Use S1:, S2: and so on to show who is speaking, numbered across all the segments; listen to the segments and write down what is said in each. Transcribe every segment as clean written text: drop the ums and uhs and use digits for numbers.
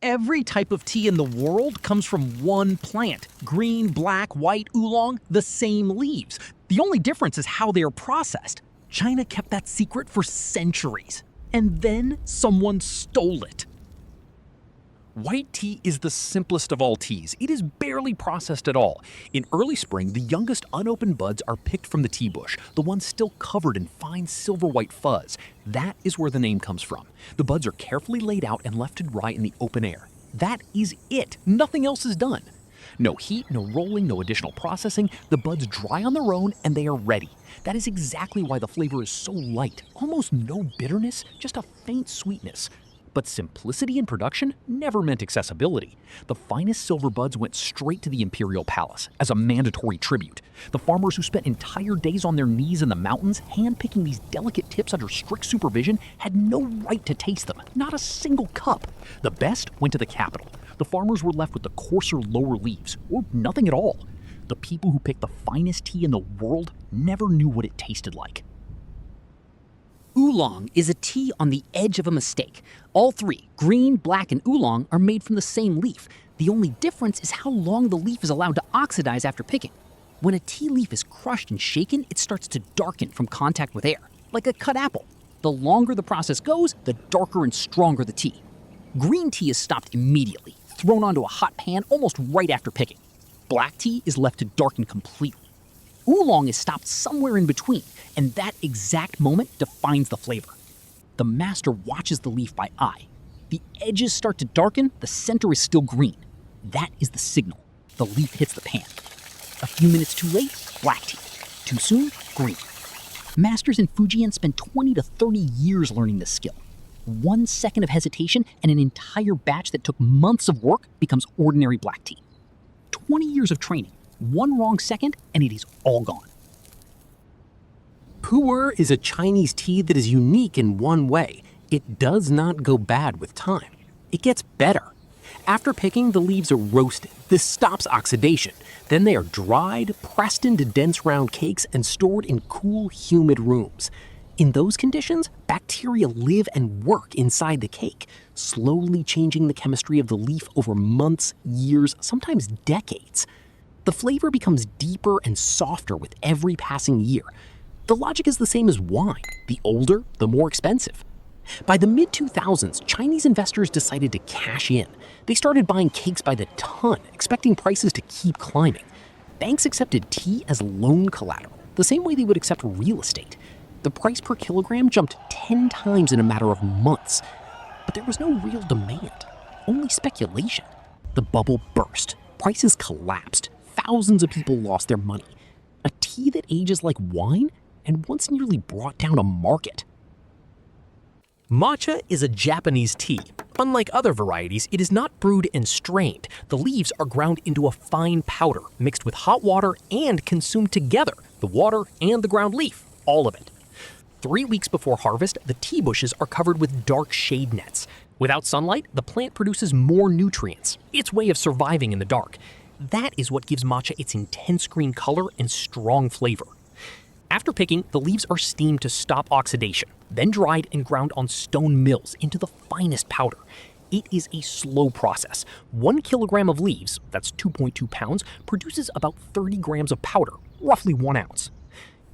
S1: Every type of tea in the world comes from one plant. Green, black, white, oolong, the same leaves. The only difference is how they are processed. China kept that secret for centuries. And then someone stole it.
S2: White tea is the simplest of all teas. It is barely processed at all. In early spring, the youngest unopened buds are picked from the tea bush, the ones still covered in fine silver-white fuzz. That is where the name comes from. The buds are carefully laid out and left to dry in the open air. That is it. Nothing else is done. No heat, no rolling, no additional processing. The buds dry on their own and they are ready. That is exactly why the flavor is so light. Almost no bitterness, just a faint sweetness. But simplicity in production never meant accessibility. The finest silver buds went straight to the Imperial Palace as a mandatory tribute. The farmers who spent entire days on their knees in the mountains handpicking these delicate tips under strict supervision had no right to taste them, not a single cup. The best went to the capital. The farmers were left with the coarser lower leaves, or nothing at all. The people who picked the finest tea in the world never knew what it tasted like.
S3: Oolong is a tea on the edge of a mistake. All three, green, black, and oolong, are made from the same leaf. The only difference is how long the leaf is allowed to oxidize after picking. When a tea leaf is crushed and shaken, it starts to darken from contact with air, like a cut apple. The longer the process goes, the darker and stronger the tea. Green tea is stopped immediately, thrown onto a hot pan almost right after picking. Black tea is left to darken completely. Oolong is stopped somewhere in between, and that exact moment defines the flavor. The master watches the leaf by eye. The edges start to darken, the center is still green. That is the signal. The leaf hits the pan. A few minutes too late, black tea. Too soon, green. Masters in Fujian spend 20 to 30 years learning this skill. 1 second of hesitation and an entire batch that took months of work becomes ordinary black tea. 20 years of training. 1 wrong second, and it is all gone.
S4: Pu-erh is a Chinese tea that is unique in one way. It does not go bad with time. It gets better. After picking, the leaves are roasted. This stops oxidation. Then they are dried, pressed into dense round cakes, and stored in cool, humid rooms. In those conditions, bacteria live and work inside the cake, slowly changing the chemistry of the leaf over months, years, sometimes decades. The flavor becomes deeper and softer with every passing year. The logic is the same as wine. The older, the more expensive. By the mid-2000s, Chinese investors decided to cash in. They started buying cakes by the ton, expecting prices to keep climbing. Banks accepted tea as loan collateral, the same way they would accept real estate. The price per kilogram jumped 10 times in a matter of months. But there was no real demand, only speculation. The bubble burst. Prices collapsed. Thousands of people lost their money. A tea that ages like wine and once nearly brought down a market.
S5: Matcha is a Japanese tea. Unlike other varieties, it is not brewed and strained. The leaves are ground into a fine powder, mixed with hot water and consumed together, the water and the ground leaf, all of it. 3 weeks before harvest, the tea bushes are covered with dark shade nets. Without sunlight, the plant produces more nutrients, its way of surviving in the dark. That is what gives matcha its intense green color and strong flavor. After picking, the leaves are steamed to stop oxidation, then dried and ground on stone mills into the finest powder. It is a slow process. 1 kilogram of leaves, that's 2.2 pounds, produces about 30 grams of powder, roughly 1 ounce.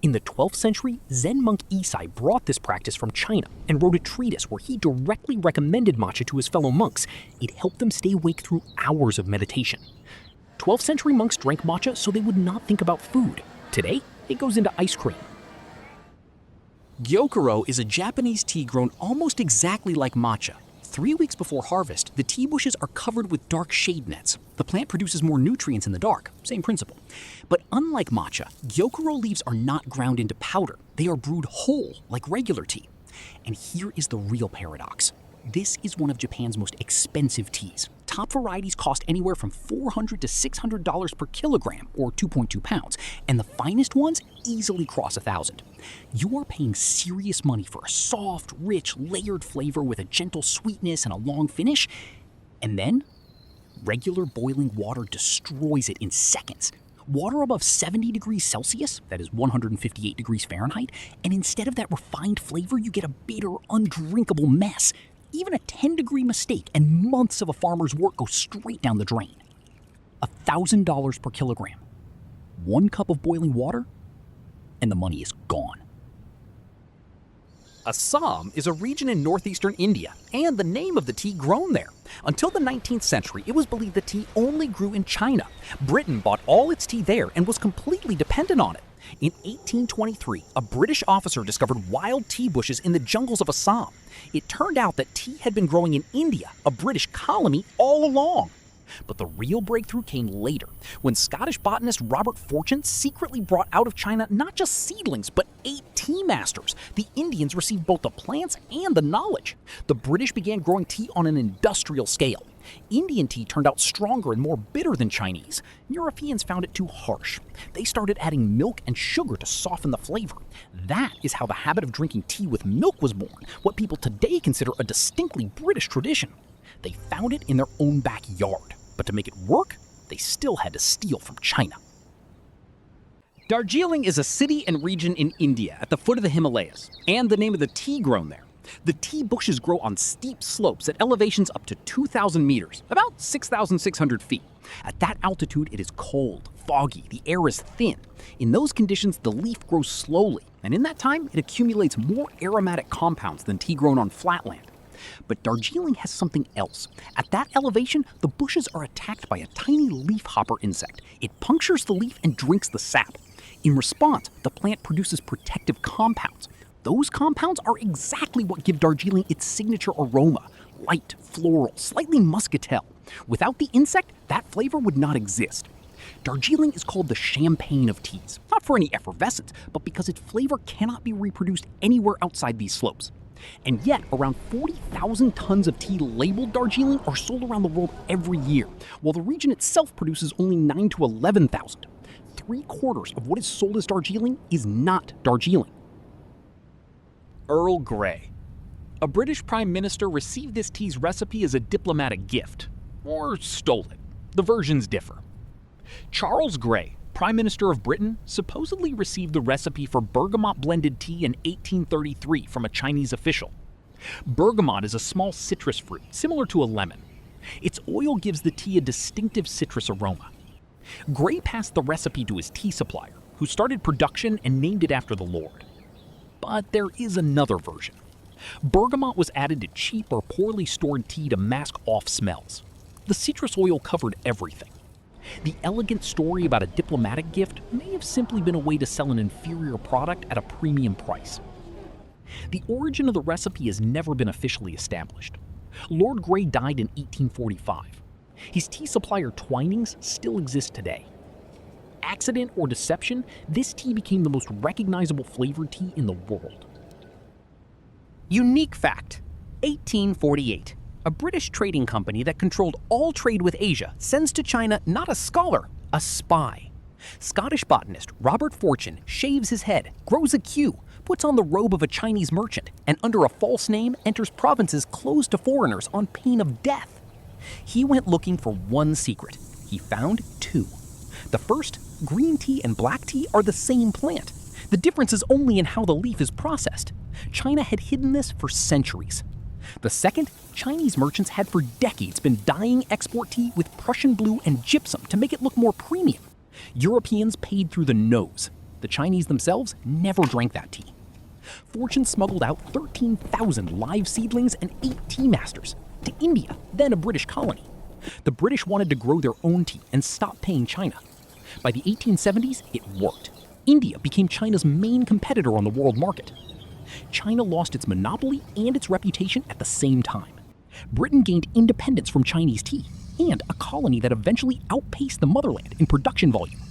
S5: In the 12th century, Zen monk Isai brought this practice from China and wrote a treatise where he directly recommended matcha to his fellow monks. It helped them stay awake through hours of meditation. 12th century monks drank matcha so they would not think about food. Today, it goes into ice cream.
S2: Gyokuro is a Japanese tea grown almost exactly like matcha. 3 weeks before harvest, the tea bushes are covered with dark shade nets. The plant produces more nutrients in the dark, same principle. But unlike matcha, Gyokuro leaves are not ground into powder. They are brewed whole, like regular tea. And here is the real paradox. This is one of Japan's most expensive teas. Top varieties cost anywhere from $400 to $600 per kilogram, or 2.2 pounds, and the finest ones easily cross $1,000. You are paying serious money for a soft, rich, layered flavor with a gentle sweetness and a long finish, and then regular boiling water destroys it in seconds. Water above 70 degrees Celsius, that is 158 degrees Fahrenheit, and instead of that refined flavor, you get a bitter, undrinkable mess. Even a 10-degree mistake and months of a farmer's work go straight down the drain. $1,000 per kilogram. 1 cup of boiling water, and the money is gone. Assam is a region in northeastern India, and the name of the tea grown there. Until the 19th century, it was believed that tea only grew in China. Britain bought all its tea there and was completely dependent on it. In 1823, a British officer discovered wild tea bushes in the jungles of Assam. It turned out that tea had been growing in India, a British colony, all along. But the real breakthrough came later, when Scottish botanist Robert Fortune secretly brought out of China not just seedlings, but 8 tea masters. The Indians received both the plants and the knowledge. The British began growing tea on an industrial scale. Indian tea turned out stronger and more bitter than Chinese. Europeans found it too harsh. They started adding milk and sugar to soften the flavor. That is how the habit of drinking tea with milk was born, what people today consider a distinctly British tradition. They found it in their own backyard, but to make it work, they still had to steal from China.
S1: Darjeeling is a city and region in India at the foot of the Himalayas, and the name of the tea grown there. The tea bushes grow on steep slopes at elevations up to 2,000 meters, about 6,600 feet. At that altitude, it is cold, foggy, the air is thin. In those conditions, the leaf grows slowly, and in that time, it accumulates more aromatic compounds than tea grown on flatland. But Darjeeling has something else. At that elevation, the bushes are attacked by a tiny leafhopper insect. It punctures the leaf and drinks the sap. In response, the plant produces protective compounds. Those compounds are exactly what give Darjeeling its signature aroma: light, floral, slightly muscatel. Without the insect, that flavor would not exist. Darjeeling is called the champagne of teas, not for any effervescence, but because its flavor cannot be reproduced anywhere outside these slopes. And yet, around 40,000 tons of tea labeled Darjeeling are sold around the world every year, while the region itself produces only 9 to 11,000. 3/4 of what is sold as Darjeeling is not Darjeeling. Earl Grey. A British Prime Minister received this tea's recipe as a diplomatic gift, or stole it. The versions differ. Charles Grey, Prime Minister of Britain, supposedly received the recipe for bergamot blended tea in 1833 from a Chinese official. Bergamot is a small citrus fruit, similar to a lemon. Its oil gives the tea a distinctive citrus aroma. Grey passed the recipe to his tea supplier, who started production and named it after the Lord. But there is another version. Bergamot was added to cheap or poorly stored tea to mask off smells. The citrus oil covered everything. The elegant story about a diplomatic gift may have simply been a way to sell an inferior product at a premium price. The origin of the recipe has never been officially established. Lord Grey died in 1845. His tea supplier Twinings still exists today. Accident or deception, this tea became the most recognizable flavored tea in the world.
S3: Unique fact: 1848. A British trading company that controlled all trade with Asia sends to China not a scholar, a spy. Scottish botanist Robert Fortune shaves his head, grows a queue, puts on the robe of a Chinese merchant, and under a false name enters provinces closed to foreigners on pain of death. He went looking for one secret. He found 2. The first, green tea and black tea are the same plant. The difference is only in how the leaf is processed. China had hidden this for centuries. The second, Chinese merchants had for decades been dyeing export tea with Prussian blue and gypsum to make it look more premium. Europeans paid through the nose. The Chinese themselves never drank that tea. Fortune smuggled out 13,000 live seedlings and 8 tea masters to India, then a British colony. The British wanted to grow their own tea and stop paying China. By the 1870s, it worked. India became China's main competitor on the world market. China lost its monopoly and its reputation at the same time. Britain gained independence from Chinese tea, and a colony that eventually outpaced the motherland in production volume.